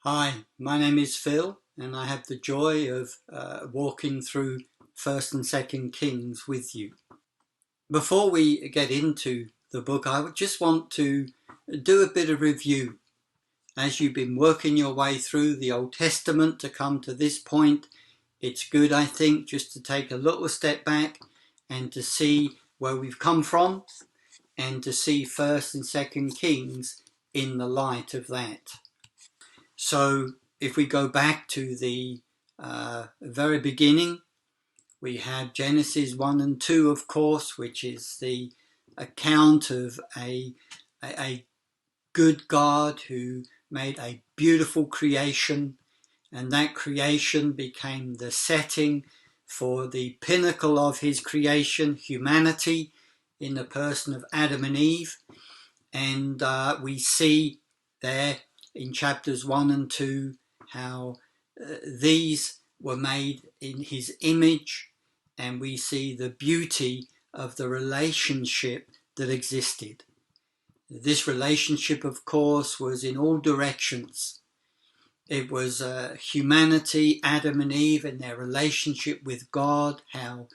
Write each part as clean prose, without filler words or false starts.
Hi, my name is Phil, and I have the joy of walking through 1st and 2nd Kings with you. Before we get into the book, I would just want to do a bit of review. As you've been working your way through the Old Testament to come to this point, it's good, I think, just to take a little step back and to see where we've come from and to see 1st and 2nd Kings in the light of that. So if we go back to the very beginning, we have Genesis 1 and 2, of course, which is the account of a good God who made a beautiful creation, and that creation became the setting for the pinnacle of his creation, humanity, in the person of Adam and Eve. And we see there in chapters 1 and 2 how these were made in his image, and we see the beauty of the relationship that existed. This relationship, of course, was in all directions. It was humanity, Adam and Eve, and their relationship with God, how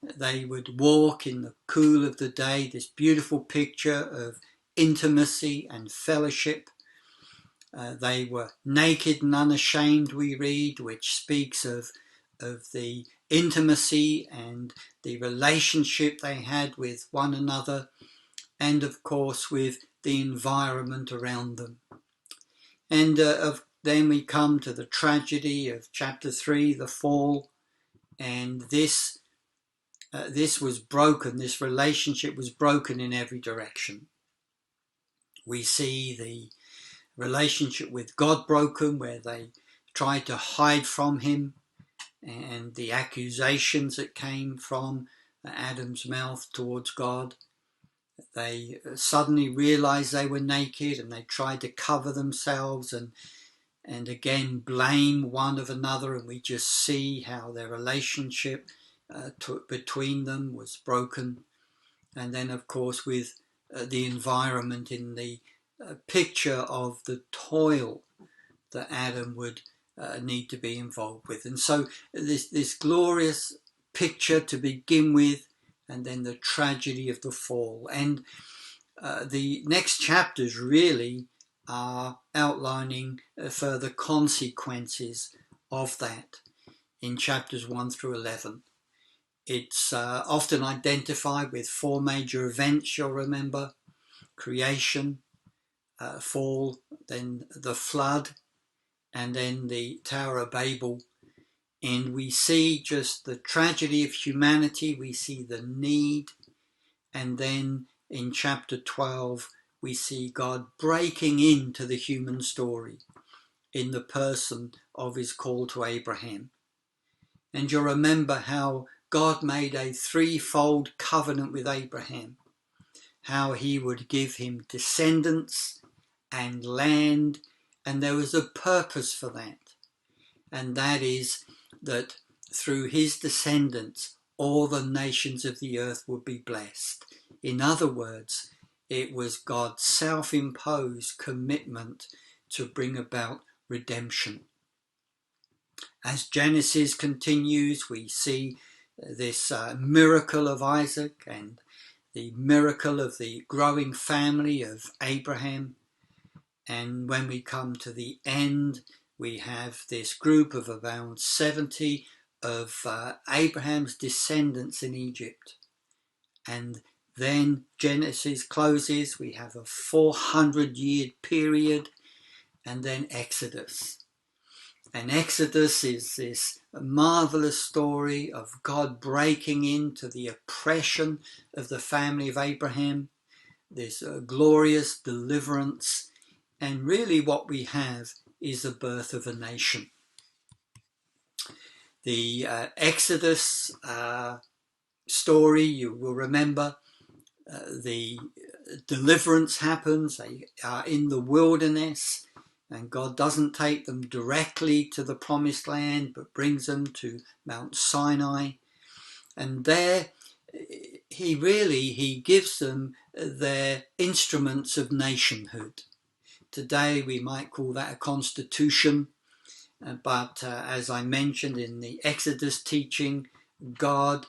they would walk in the cool of the day, this beautiful picture of intimacy and fellowship. They were naked and unashamed, we read, which speaks of the intimacy and the relationship they had with one another, and of course with the environment around them. And then we come to the tragedy of chapter 3, the fall, and this was broken, this relationship was broken in every direction. We see the relationship with God broken, where they tried to hide from him, and the accusations that came from Adam's mouth towards God. They suddenly realized they were naked, and they tried to cover themselves and again blame one of another, and we just see how their relationship between them was broken. And then of course with the environment in the picture of the toil that Adam would need to be involved with. And so this glorious picture to begin with, and then the tragedy of the fall. And the next chapters really are outlining further consequences of that in chapters 1 through 11. It's often identified with 4 major events, you'll remember: creation, fall, then the flood, and then the Tower of Babel. And we see just the tragedy of humanity, we see the need, and then in chapter 12 we see God breaking into the human story in the person of his call to Abraham. And you'll remember how God made a 3-fold covenant with Abraham, how he would give him descendants and land, and there was a purpose for that. And that is that through his descendants all the nations of the earth would be blessed. In other words, it was God's self-imposed commitment to bring about redemption. As Genesis continues, we see this miracle of Isaac and the miracle of the growing family of Abraham. And when we come to the end, we have this group of around 70 of Abraham's descendants in Egypt. And then Genesis closes, we have a 400-year period, and then Exodus. And Exodus is this marvelous story of God breaking into the oppression of the family of Abraham, this glorious deliverance, and really what we have is the birth of a nation. The Exodus story, you will remember, the deliverance happens. They are in the wilderness, and God doesn't take them directly to the promised land, but brings them to Mount Sinai. And there he gives them their instruments of nationhood, Today we might call that a constitution, but as I mentioned in the Exodus teaching, God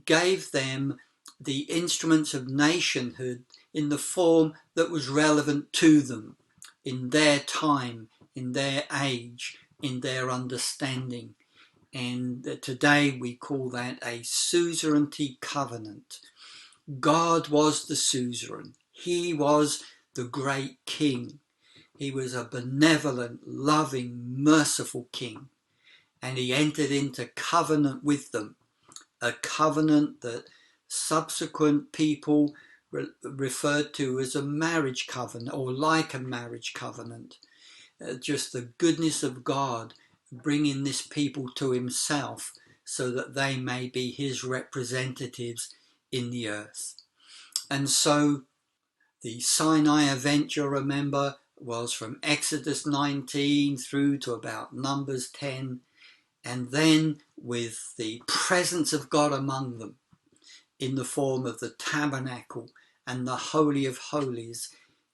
gave them the instruments of nationhood in the form that was relevant to them, in their time, in their age, in their understanding. And today we call that a suzerainty covenant. God was the suzerain. He was the great king. He was a benevolent, loving, merciful king. And he entered into covenant with them, a covenant that subsequent people referred to as a marriage covenant, or like a marriage covenant. Just the goodness of God bringing this people to himself so that they may be his representatives in the earth. And so the Sinai event, you'll remember, was from Exodus 19 through to about Numbers 10, and then with the presence of God among them in the form of the tabernacle and the Holy of Holies,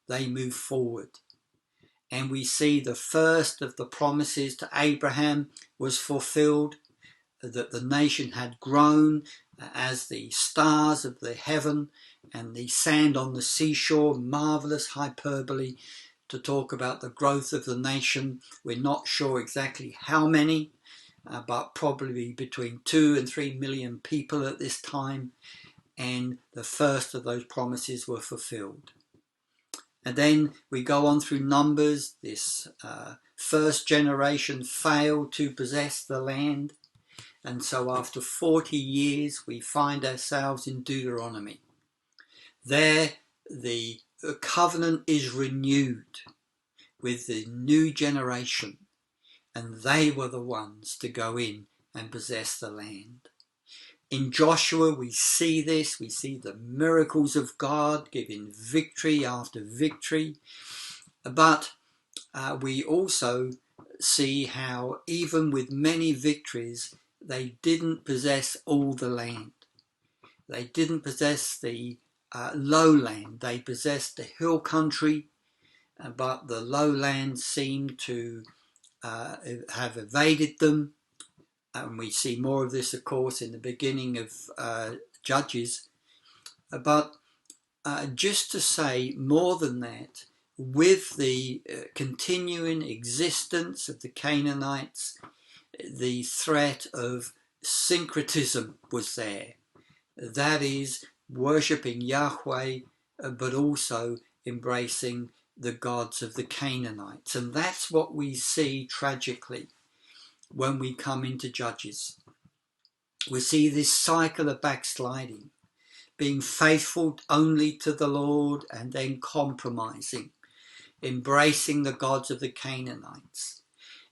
they move forward. And we see the first of the promises to Abraham was fulfilled, that the nation had grown as the stars of the heaven and the sand on the seashore. Marvelous hyperbole to talk about the growth of the nation. We're not sure exactly how many, but probably between 2 and 3 million people at this time. And the first of those promises were fulfilled. And then we go on through Numbers. This first generation failed to possess the land. And so after 40 years, we find ourselves in Deuteronomy. There, the covenant is renewed with the new generation, and they were the ones to go in and possess the land. In Joshua, we see this. We see the miracles of God giving victory after victory. But we also see how even with many victories, they didn't possess all the land. They didn't possess the lowland. They possessed the hill country, but the lowland seemed to have evaded them. And we see more of this, of course, in the beginning of Judges. But just to say more than that, with the continuing existence of the Canaanites, the threat of syncretism was there. That is, worshipping Yahweh, but also embracing the gods of the Canaanites. And that's what we see tragically when we come into Judges. We see this cycle of backsliding, being faithful only to the Lord and then compromising, embracing the gods of the Canaanites.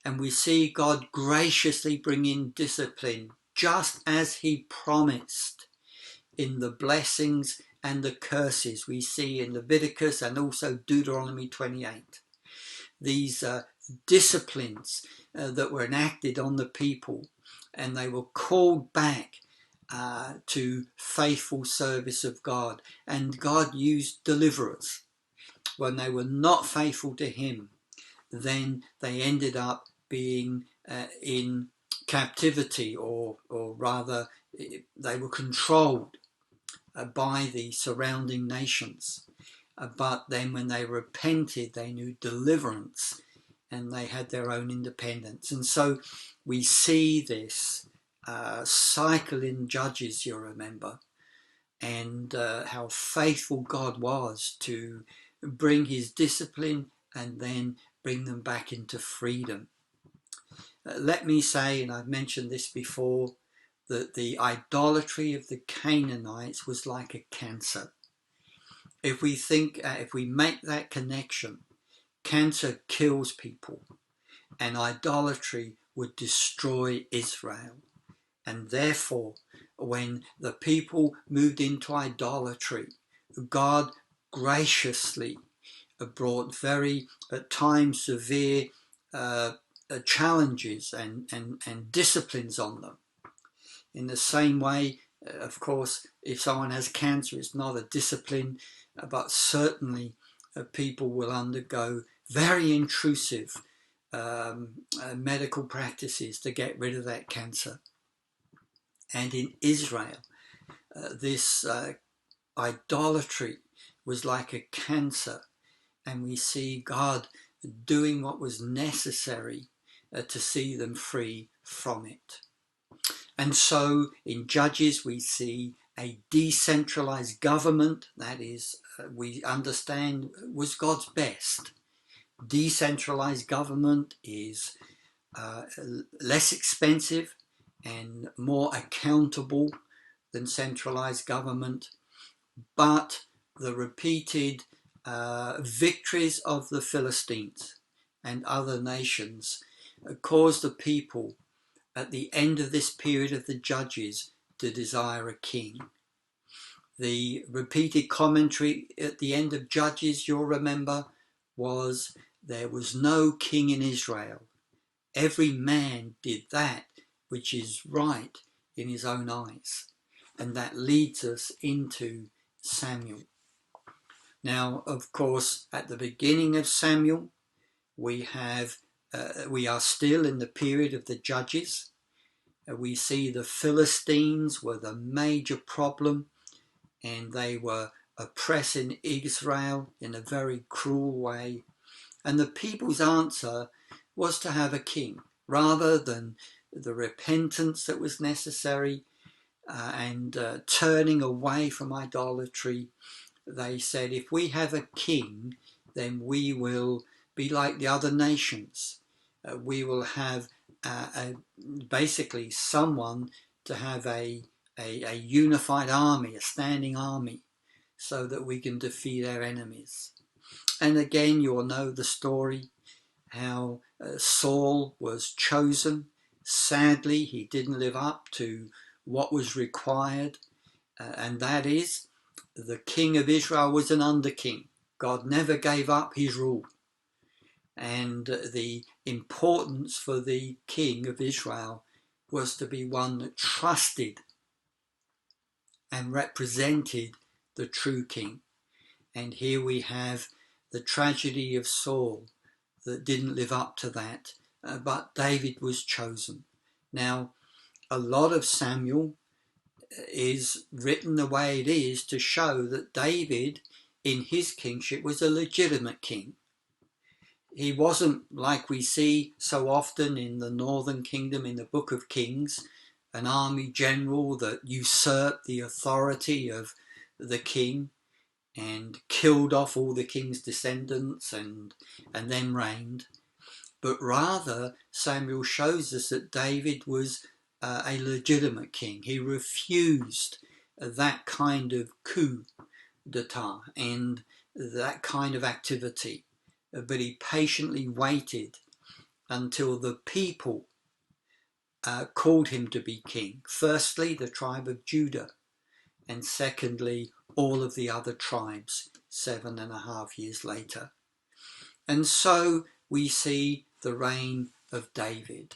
And we see God graciously bring in discipline, just as he promised in the blessings and the curses we see in Leviticus and also Deuteronomy 28. These disciplines that were enacted on the people, and they were called back to faithful service of God. And God used deliverers. When they were not faithful to him, then they ended up being in captivity, or rather they were controlled by the surrounding nations. But then when they repented, they knew deliverance and they had their own independence. And so we see this cycle in Judges, you remember, and how faithful God was to bring his discipline and then bring them back into freedom. Let me say, and I've mentioned this before, that the idolatry of the Canaanites was like a cancer. If we think, if we make that connection, cancer kills people, and idolatry would destroy Israel. And therefore, when the people moved into idolatry, God graciously brought very, at times, severe challenges and disciplines on them. In the same way, of course, if someone has cancer, it's not a discipline, but certainly people will undergo very intrusive medical practices to get rid of that cancer. And in Israel, this idolatry was like a cancer, and we see God doing what was necessary to see them free from it. And so in Judges we see a decentralized government, that is, we understand was God's best. Decentralized government is less expensive and more accountable than centralized government, but the repeated victories of the Philistines and other nations caused the people at the end of this period of the Judges to desire a king. The repeated commentary at the end of Judges, you'll remember, was there was no king in Israel. Every man did that which is right in his own eyes. And that leads us into Samuel. Now, of course, at the beginning of Samuel, we are still in the period of the Judges. We see the Philistines were the major problem, and they were oppressing Israel in a very cruel way. And the people's answer was to have a king, rather than the repentance that was necessary and turning away from idolatry. They said, if we have a king, then we will be like the other nations. We will have basically someone to have a unified army, a standing army, so that we can defeat our enemies. And again, you'll know the story, how Saul was chosen. Sadly, he didn't live up to what was required, and that is, the king of Israel was an under-king. God never gave up his rule. And the importance for the king of Israel was to be one that trusted and represented the true king. And here we have the tragedy of Saul that didn't live up to that, but David was chosen. Now, a lot of Samuel is written the way it is to show that David, in his kingship, was a legitimate king. He wasn't, like we see so often in the northern kingdom in the book of Kings, an army general that usurped the authority of the king and killed off all the king's descendants and then reigned. But rather, Samuel shows us that David was a legitimate king. He refused that kind of coup d'etat and that kind of activity, but he patiently waited until the people called him to be king. Firstly, the tribe of Judah, and secondly, all of the other tribes 7.5 years later. And so we see the reign of David.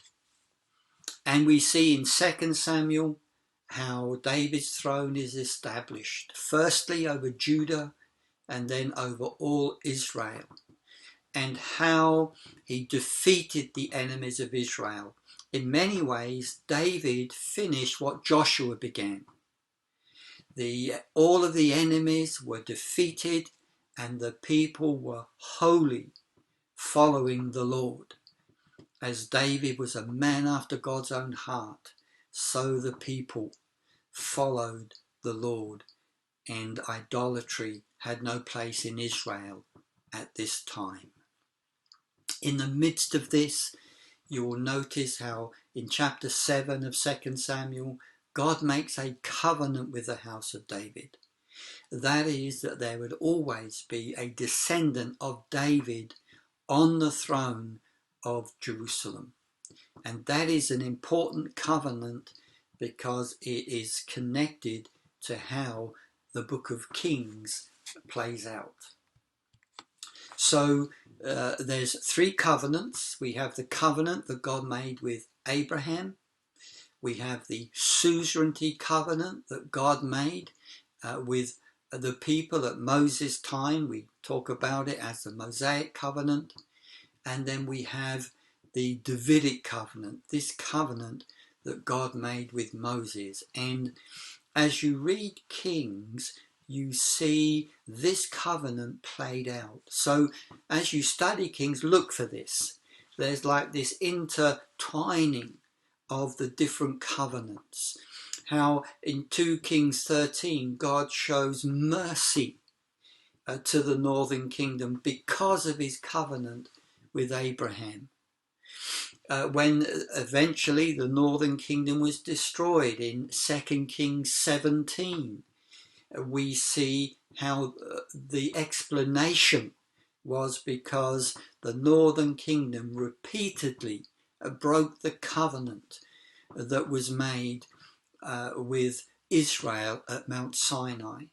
And we see in 2 Samuel how David's throne is established, firstly over Judah and then over all Israel, and how he defeated the enemies of Israel. In many ways, David finished what Joshua began. All of the enemies were defeated and the people were wholly following the Lord. As David was a man after God's own heart, so the people followed the Lord, and idolatry had no place in Israel at this time. In the midst of this, you will notice how in chapter 7 of 2 Samuel, God makes a covenant with the house of David. That is, that there would always be a descendant of David on the throne of Jerusalem. And that is an important covenant because it is connected to how the book of Kings plays out. So there's 3 covenants. We have the covenant that God made with Abraham. We have the suzerainty covenant that God made with The people at Moses' time, we talk about it as the Mosaic covenant, and then we have the Davidic covenant, this covenant that God made with Moses. And as you read Kings, you see this covenant played out. So as you study Kings, look for this. There's like this intertwining of the different covenants. How in 2 Kings 13, God shows mercy to the northern kingdom because of his covenant with Abraham. When eventually the northern kingdom was destroyed in 2 Kings 17, we see how the explanation was because the northern kingdom repeatedly broke the covenant that was made with Israel at Mount Sinai.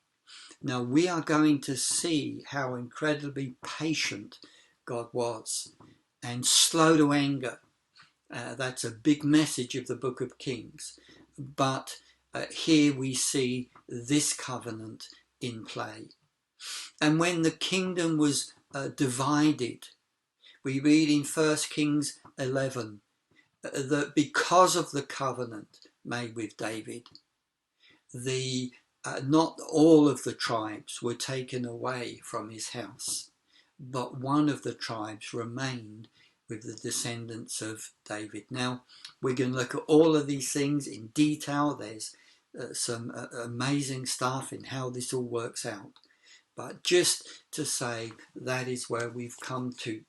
Now we are going to see how incredibly patient God was and slow to anger. That's a big message of the book of Kings. But here we see this covenant in play. And when the kingdom was divided, we read in 1 Kings 11 that because of the covenant made with David, not all of the tribes were taken away from his house, but one of the tribes remained with the descendants of David. Now, we're going to look at all of these things in detail. There's some amazing stuff in how this all works out. But just to say, that is where we've come to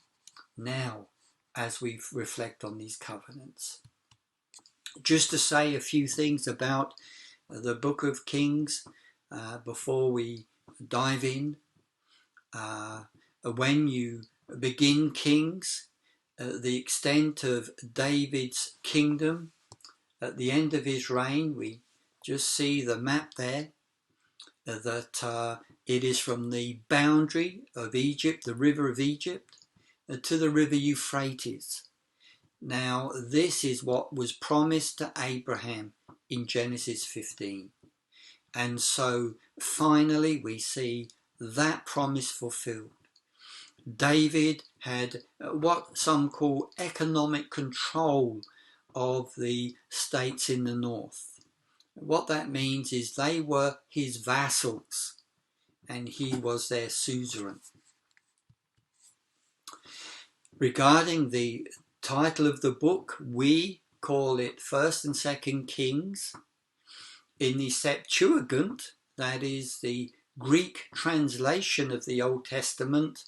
now as we reflect on these covenants. Just to say a few things about the book of Kings before we dive in. When you begin Kings, the extent of David's kingdom at the end of his reign, we just see the map there, that it is from the boundary of Egypt, the river of Egypt, to the river Euphrates. Now, this is what was promised to Abraham in Genesis 15. And so finally we see that promise fulfilled. David had what some call economic control of the states in the north. What that means is they were his vassals and he was their suzerain. Regarding the title of the book, we call it 1st and 2nd Kings. In the Septuagint, that is the Greek translation of the Old Testament,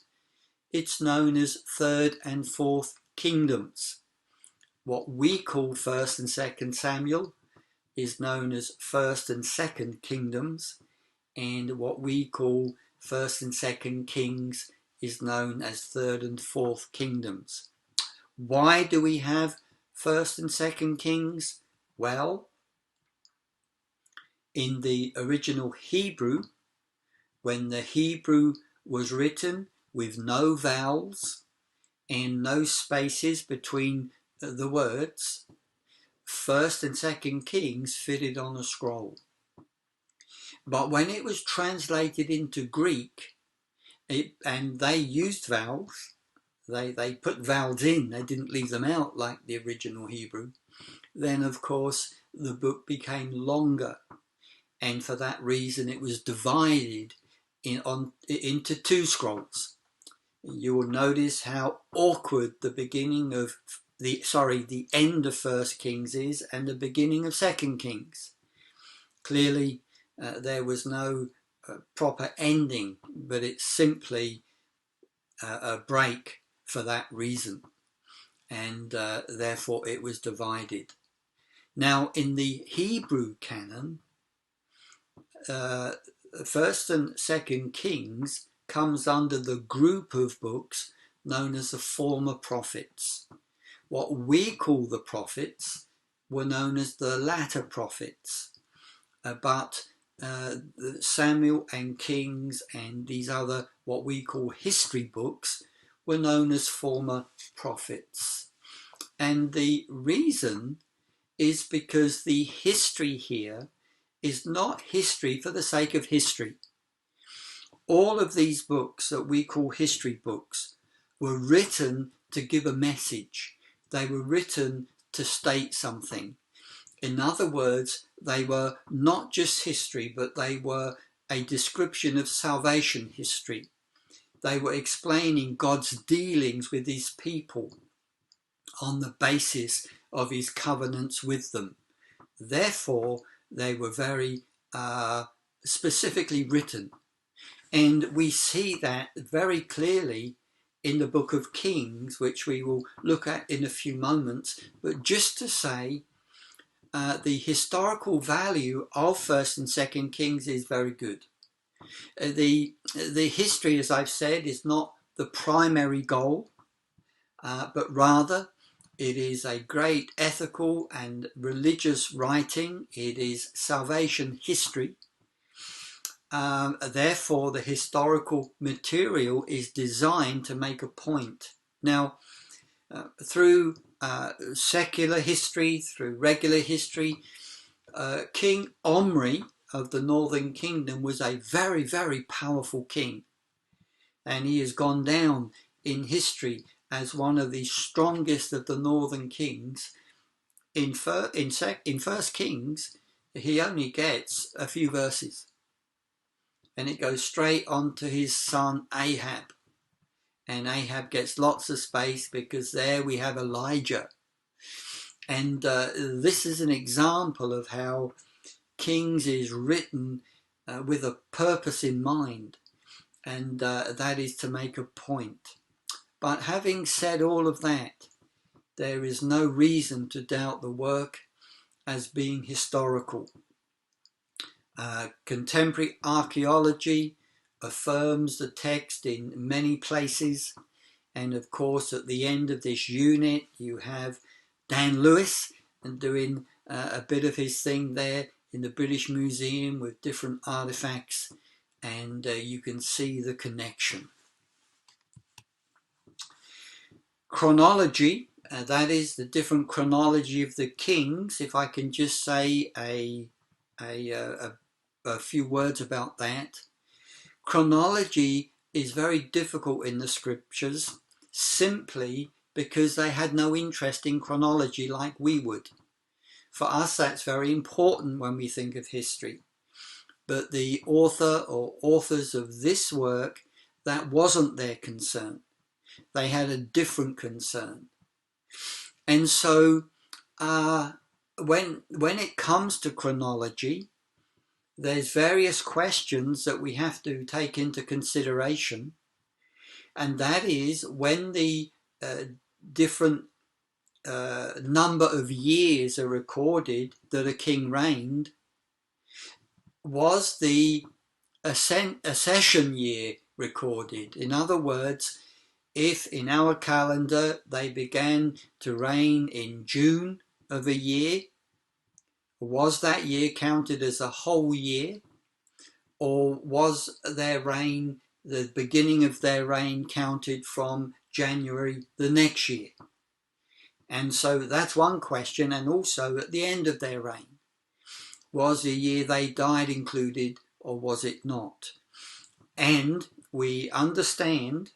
it's known as 3rd and 4th Kingdoms. What we call 1st and 2nd Samuel is known as 1st and 2nd Kingdoms, and what we call 1st and 2nd Kings is known as 3rd and 4th Kingdoms. Why do we have 1st and 2nd Kings? Well, in the original Hebrew, when the Hebrew was written with no vowels and no spaces between the words, 1st and 2nd Kings fitted on a scroll. But when it was translated into Greek, and they used vowels, they put vowels in, they didn't leave them out like the original Hebrew, then of course the book became longer. And for that reason it was divided into 2 scrolls. You will notice how awkward the beginning of the end of 1st Kings is and the beginning of 2nd Kings. Clearly there was no proper ending, but it's simply a break for that reason, and therefore it was divided. Now in the Hebrew canon, 1st and 2nd Kings comes under the group of books known as the former prophets. What we call the prophets were known as the latter prophets, but Samuel and Kings and these other what we call history books were known as former prophets. And the reason is because the history here is not history for the sake of history. All of these books that we call history books were written to give a message. They were written to state something. In other words, they were not just history, but they were a description of salvation history. They were explaining God's dealings with his people on the basis of his covenants with them. Therefore, they were very specifically written. And we see that very clearly in the book of Kings, which we will look at in a few moments. But just to say, the historical value of 1st and 2nd Kings is very good. The history, as I've said, is not the primary goal, but rather it is a great ethical and religious writing. It is salvation history. Therefore, the historical material is designed to make a point. Now, through secular history, through regular history, King Omri of the Northern Kingdom was a very, very powerful king. And he has gone down in history as one of the strongest of the Northern kings. In 1st Kings, he only gets a few verses. And it goes straight on to his son Ahab. And Ahab gets lots of space because there we have Elijah. And this is an example of how Kings is written with a purpose in mind. And that is to make a point. But having said all of that, there is no reason to doubt the work as being historical. Contemporary archaeology affirms the text in many places, and of course at the end of this unit you have Dan Lewis and doing a bit of his thing there in the British Museum with different artifacts, and you can see the connection. Chronology, that is the different chronology of the kings. If I can just say a few words about that. Chronology is very difficult in the scriptures simply because they had no interest in chronology like we would. For us, that's very important when we think of history. But the author or authors of this work, that wasn't their concern. They had a different concern. And so when it comes to chronology, there's various questions that we have to take into consideration. And that is when the different number of years are recorded that a king reigned, was the accession year recorded? In other words, if in our calendar they began to reign in June of a year, was that year counted as a whole year? Or was their reign, the beginning of their reign, counted from January the next year? And so that's one question. And also at the end of their reign, was the year they died included or was it not? And we understand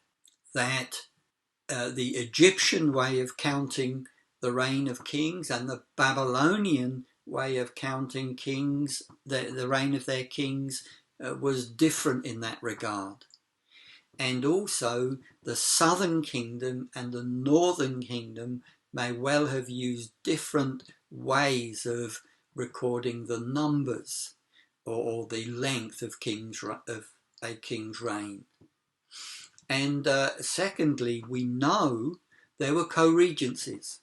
that the Egyptian way of counting the reign of kings and the Babylonian way of counting kings, the reign of their kings, was different in that regard. And also the southern kingdom and the northern kingdom may well have used different ways of recording the numbers or the length of a king's reign. And secondly, we know there were co-regencies.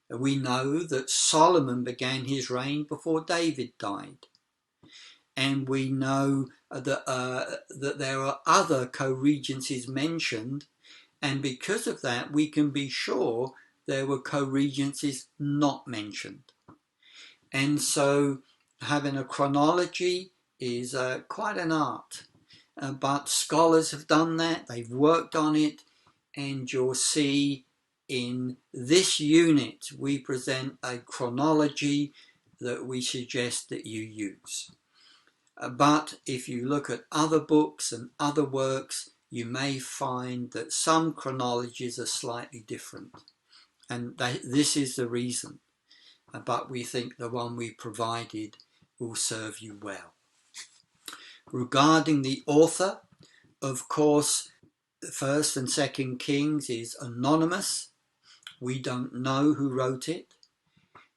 We know that Solomon began his reign before David died. And we know that there are other co-regencies mentioned. And because of that, we can be sure there were co-regencies not mentioned. And so having a chronology is quite an art. But scholars have done that, they've worked on it, and you'll see in this unit we present a chronology that we suggest that you use. But if you look at other books and other works, you may find that some chronologies are slightly different. And this is the reason. But we think the one we provided will serve you well. Regarding the author, of course, 1st and 2nd Kings is anonymous. We don't know who wrote it.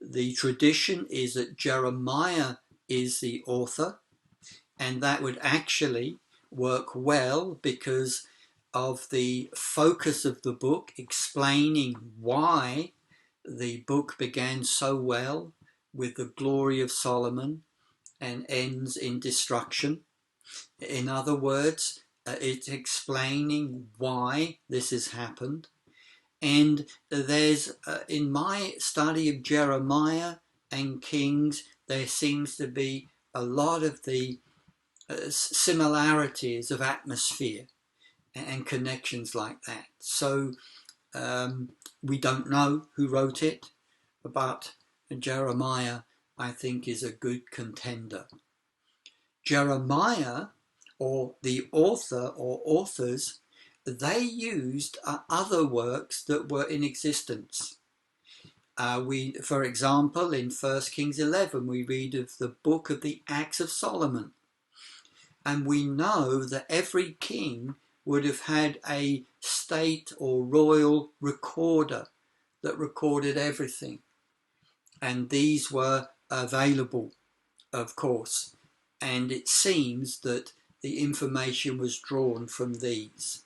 The tradition is that Jeremiah is the author, and that would actually work well because of the focus of the book, explaining why the book began so well with the glory of Solomon and ends in destruction. In other words, it's explaining why this has happened. And there's, in my study of Jeremiah and Kings, there seems to be a lot of the similarities of atmosphere and connections like that. So we don't know who wrote it, but Jeremiah, I think, is a good contender. Jeremiah, or the author or authors, they used other works that were in existence. For example, in 1 Kings 11, we read of the book of the Acts of Solomon. And we know that every king would have had a state or royal recorder that recorded everything. And these were available, of course. And it seems that the information was drawn from these.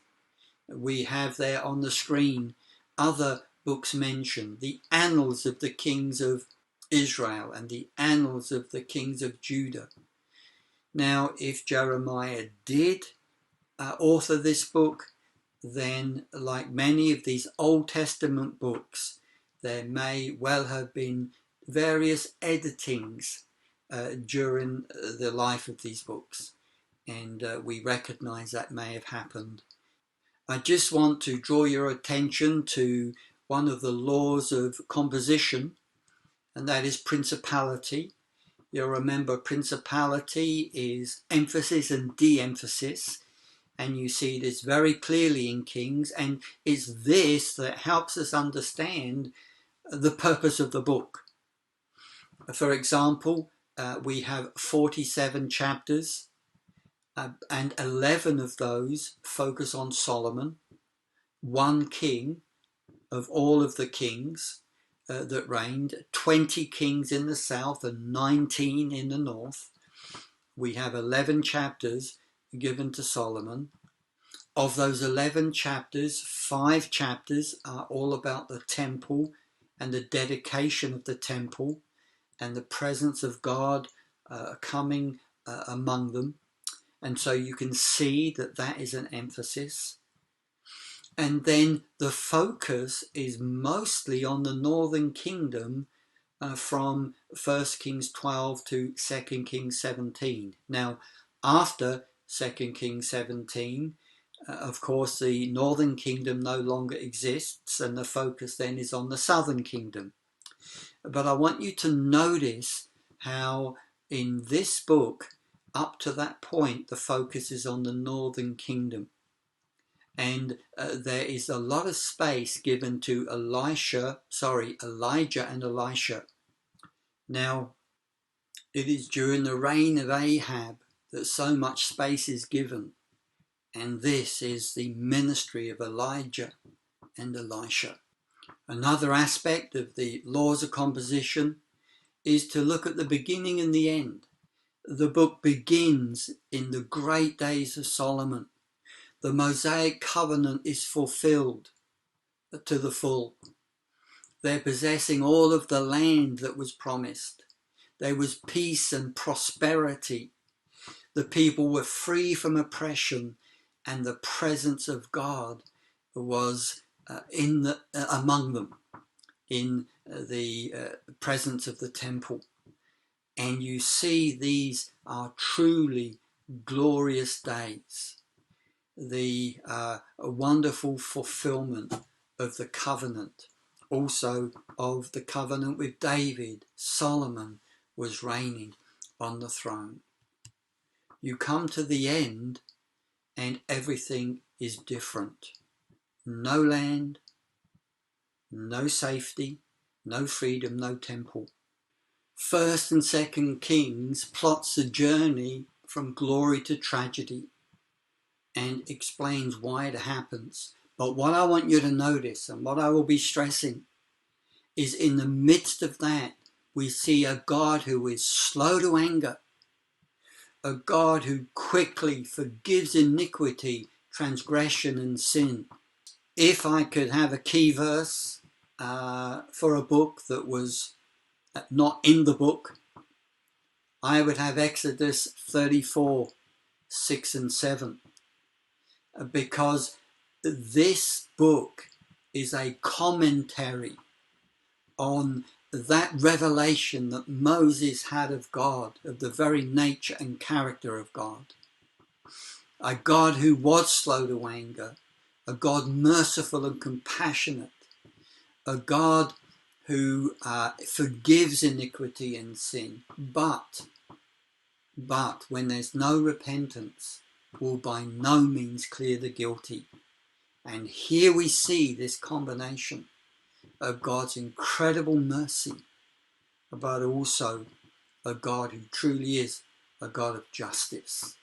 We have there on the screen other books mentioned, the Annals of the Kings of Israel and the Annals of the Kings of Judah. Now, if Jeremiah did author this book, then like many of these Old Testament books, there may well have been various editings during the life of these books, and we recognize that may have happened. I just want to draw your attention to one of the laws of composition, and that is principality. You'll remember principality is emphasis and de-emphasis, and you see this very clearly in Kings, and it's this that helps us understand the purpose of the book. For example, we have 47 chapters, and 11 of those focus on Solomon, one king of all of the kings that reigned, 20 kings in the south and 19 in the north. We have 11 chapters given to Solomon. Of those 11 chapters, 5 chapters are all about the temple and the dedication of the temple and the presence of God coming among them. And so you can see that that is an emphasis. And then the focus is mostly on the northern kingdom from 1 Kings 12 to 2 Kings 17. Now, after 2 Kings 17, of course, the northern kingdom no longer exists, and the focus then is on the southern kingdom. But I want you to notice how in this book, up to that point, the focus is on the northern kingdom. And there is a lot of space given to Elijah and Elisha. Now, it is during the reign of Ahab that so much space is given. And this is the ministry of Elijah and Elisha. Another aspect of the laws of composition is to look at the beginning and the end. The book begins in the great days of Solomon. The Mosaic covenant is fulfilled to the full. They're possessing all of the land that was promised. There was peace and prosperity. The people were free from oppression, and the presence of God was among them, in the presence of the temple. And you see these are truly glorious days. The wonderful fulfillment of the covenant, also of the covenant with David. Solomon was reigning on the throne. You come to the end and everything is different. No land, no safety, no freedom, no temple. First and Second Kings plots the journey from glory to tragedy and explains why it happens. But what I want you to notice, and what I will be stressing, is in the midst of that, we see a God who is slow to anger, a God who quickly forgives iniquity, transgression and sin. If I could have a key verse for a book that was not in the book, I would have Exodus 34, 6 and 7, because this book is a commentary on that revelation that Moses had of God, of the very nature and character of God. A God who was slow to anger, a God merciful and compassionate, a God who forgives iniquity and sin, but when there's no repentance, will by no means clear the guilty. And here we see this combination of God's incredible mercy, but also a God who truly is a God of justice.